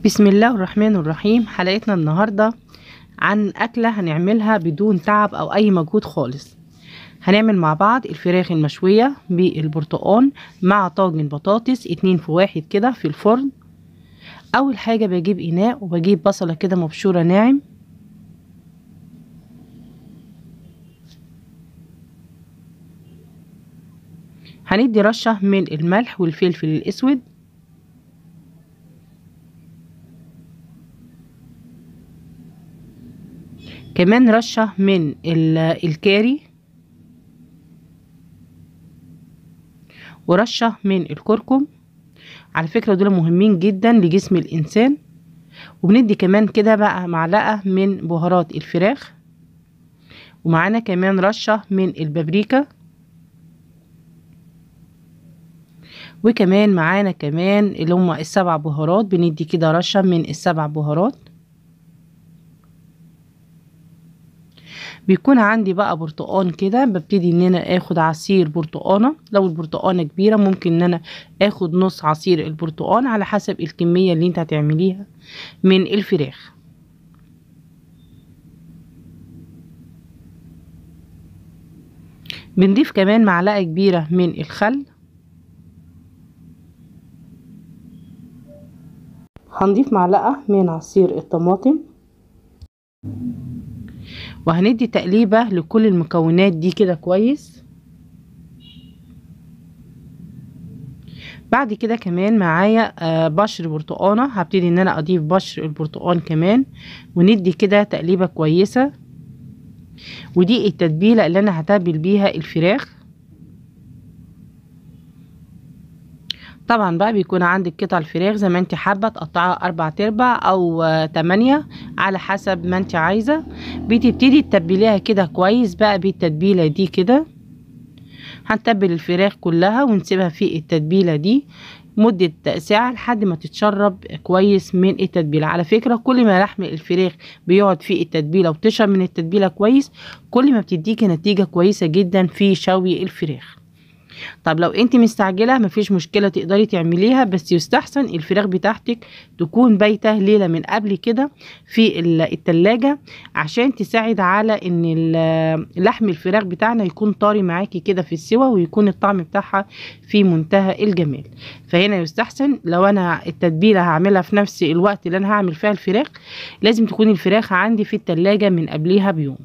بسم الله الرحمن الرحيم. حلقتنا النهاردة عن أكلة هنعملها بدون تعب أو أي مجهود خالص. هنعمل مع بعض الفراخ المشوية بالبرتقال مع طاجن بطاطس 2 في 1 كده في الفرن. أول حاجة بجيب إناء وبجيب بصلة كده مبشورة ناعم، هندي رشة من الملح والفلفل الأسود، كمان رشة من الكاري، ورشة من الكركم. على فكرة دول مهمين جدا لجسم الإنسان. وبندي كمان كده بقى معلقة من بهارات الفراخ، ومعانا كمان رشة من البابريكا، وكمان معانا كمان اللي هما ال7 بهارات. بندي كده رشة من ال7 بهارات. بيكون عندي بقى برتقان كده، ببتدي ان انا اخد عصير برتقانة. لو البرتقانة كبيرة ممكن ان انا اخد نص عصير البرتقان على حسب الكمية اللي انت هتعمليها من الفراخ. بنضيف كمان معلقة كبيرة من الخل. هنضيف معلقة من عصير الطماطم، وهندي تقليبة لكل المكونات دي كده كويس. بعد كده كمان معايا بشر برتقانة، هبتدي ان انا اضيف بشر البرتقان كمان، وندي كده تقليبة كويسة. ودي التتبيلة اللي انا هتبل بيها الفراخ. طبعا بقى بيكون عندك قطع الفراخ زي ما انت حابة، تقطعها 4/4 او 8 على حسب ما انت عايزة. بتبتدي تتبليها كده كويس بقى بالتتبيلة دي كده. هنتبل الفراخ كلها ونسيبها في التتبيلة دي مدة ساعة لحد ما تتشرب كويس من التتبيلة. على فكرة كل ما لحم الفراخ بيقعد في التتبيلة وتشرب من التتبيلة كويس، كل ما بتديكي نتيجة كويسة جدا في شوي الفراخ. طب لو انت مستعجله مفيش مشكله، تقدري تعمليها، بس يستحسن الفراخ بتاعتك تكون بايته ليله من قبل كده في التلاجة، عشان تساعد على ان لحم الفراخ بتاعنا يكون طري معاكي كده في السوا، ويكون الطعم بتاعها في منتهى الجمال. فهنا يستحسن لو انا التتبيله هعملها في نفس الوقت اللي انا هعمل فيها الفراخ، لازم تكون الفراخ عندي في التلاجة من قبلها بيوم.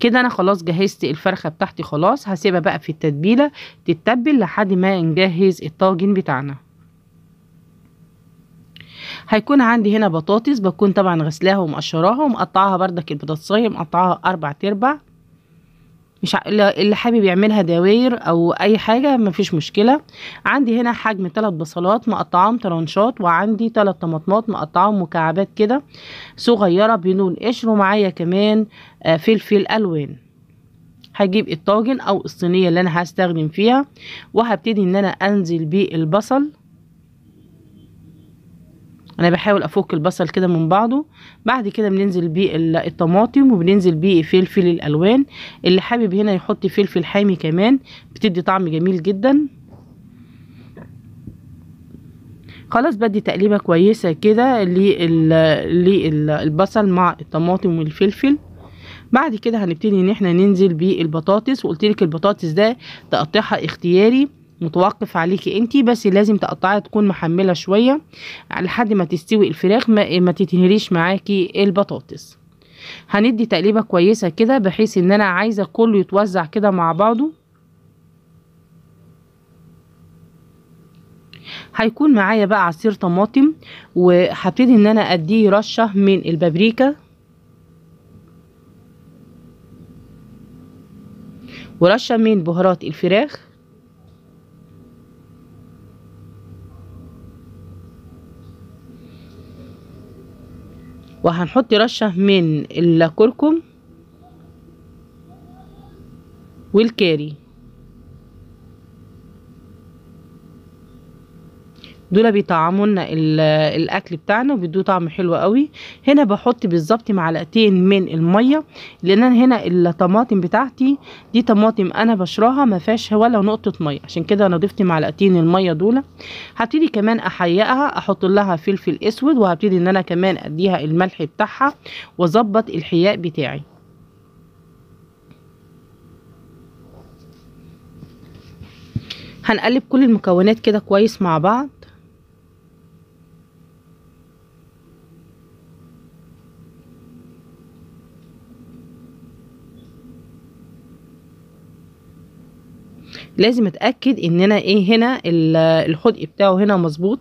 كده انا خلاص جهزت الفرخة بتاعتي، خلاص هسيبها بقى في التتبيلة تتبل لحد ما نجهز الطاجن بتاعنا. هيكون عندي هنا بطاطس، بكون طبعا غسلاها ومقشراها ومقطعاها بردك البطاطسية مقطعاها 4/4. مش اللي حابب يعملها دواير او اي حاجة مفيش مشكلة. عندي هنا حجم 3 بصلات مقطعاهم طرنشات، وعندي 3 طماطمات مقطعاهم مكعبات كده صغيرة بدون قشر، ومعايا كمان فلفل الوان. هجيب الطاجن او الصينية اللي انا هستخدم فيها، وهبتدي ان انا انزل بالبصل. انا بحاول افك البصل كده من بعضه. بعد كده بننزل بالطماطم، وبننزل بفلفل الالوان. اللي حابب هنا يحط فلفل حامي كمان بتدي طعم جميل جدا. خلاص بدي تقليبه كويسه كده للبصل مع الطماطم والفلفل. بعد كده هنبتدي ان احنا ننزل بالبطاطس، وقلت لك البطاطس ده تقطيعها اختياري متوقف عليكي انتي، بس لازم تقطعها تكون محمله شويه لحد ما تستوي الفراخ، ما تتهريش معاكي البطاطس. هندي تقليبه كويسه كده بحيث ان انا عايزه كله يتوزع كده مع بعضه. هيكون معايا بقى عصير طماطم، وهبتدي ان انا اديه رشه من البابريكا، ورشه من بهارات الفراخ، وهنحط رشة من الكركم والكاري. دول بيطعموا لنا الاكل بتاعنا وبيدوه طعم حلو قوي. هنا بحط بالظبط معلقتين من الميه، لان انا هنا الطماطم بتاعتي دي طماطم انا بشراها ما فيهاش ولا نقطه ميه، عشان كده انا ضفت معلقتين الميه دول. هبتدي كمان احيقها، احط لها فلفل اسود، وهبتدي ان انا كمان اديها الملح بتاعها واظبط الحياء بتاعي. هنقلب كل المكونات كده كويس مع بعض. لازم اتاكد ان انا هنا الحدق بتاعه هنا مظبوط.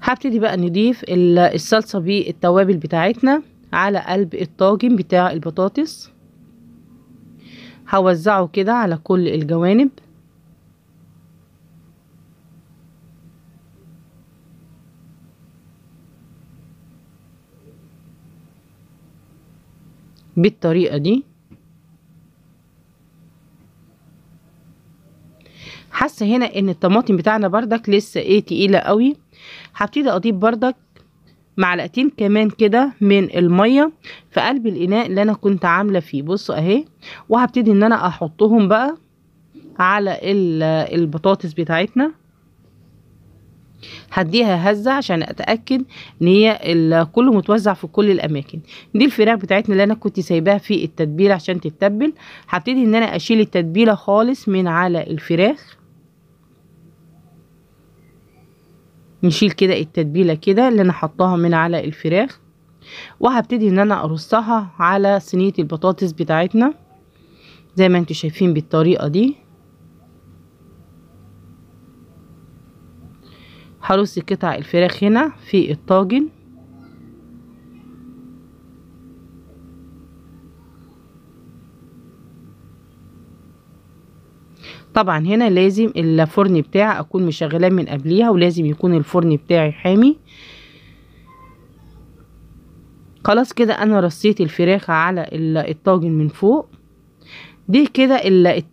هبتدي بقى نضيف الصلصه بالتوابل بتاعتنا على قلب الطاجن بتاع البطاطس. هوزعه كده على كل الجوانب. بالطريقه دي. حاسه هنا ان الطماطم بتاعنا بردك لسه تقيله قوي. هبتدي اضيف بردك معلقتين كمان كده من الميه في قلب الاناء اللي انا كنت عامله فيه. بصوا اهي. وهبتدي ان انا احطهم بقى على البطاطس بتاعتنا. هديها هزه عشان اتاكد ان هي كله متوزع في كل الاماكن. دي الفراخ بتاعتنا اللي انا كنت سايباها في التتبيله عشان تتبل. هبتدي ان انا اشيل التتبيله خالص من على الفراخ. نشيل كده التتبيله كده اللي انا حطاها من على الفراخ، وهبتدي ان انا ارصها على صينيه البطاطس بتاعتنا زي ما انتم شايفين بالطريقه دي. هرص قطع الفراخ هنا في الطاجن. طبعا هنا لازم الفرن بتاعي اكون مشغلاه من قبليها، ولازم يكون الفرن بتاعي حامي. خلاص كده انا رصيت الفراخ على الطاجن من فوق. دي كده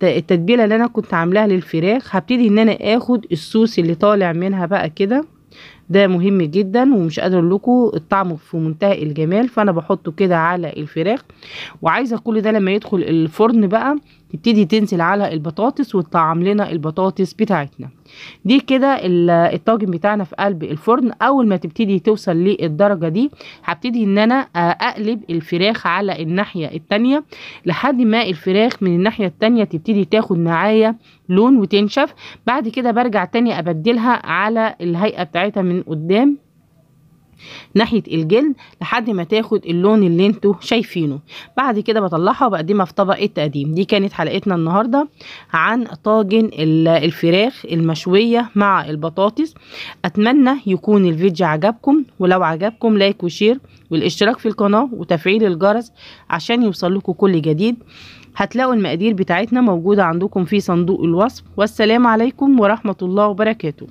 التتبيله اللي انا كنت عاملاها للفراخ. هبتدي ان انا اخد الصوص اللي طالع منها بقى كده، ده مهم جدا ومش قادر لكم الطعم في منتهى الجمال. فانا بحطه كده على الفراخ، وعايزه كل ده لما يدخل الفرن بقى تبتدي تنزل على البطاطس وتطعم لنا البطاطس بتاعتنا. دي كده الطاجن بتاعنا في قلب الفرن. اول ما تبتدي توصل للدرجه دي هبتدي ان انا اقلب الفراخ على الناحيه التانية لحد ما الفراخ من الناحيه التانية تبتدي تاخد معايا لون وتنشف. بعد كده برجع تاني ابدلها على الهيئه بتاعتها من قدام ناحيه الجلد لحد ما تاخد اللون اللي انتوا شايفينه. بعد كده بطلعها وبقدمها في طبق التقديم. دي كانت حلقتنا النهارده عن طاجن الفراخ المشويه مع البطاطس. اتمنى يكون الفيديو عجبكم، ولو عجبكم لايك وشير والاشتراك في القناه وتفعيل الجرس عشان يوصل لكم كل جديد. هتلاقوا المقادير بتاعتنا موجوده عندكم في صندوق الوصف. والسلام عليكم ورحمه الله وبركاته.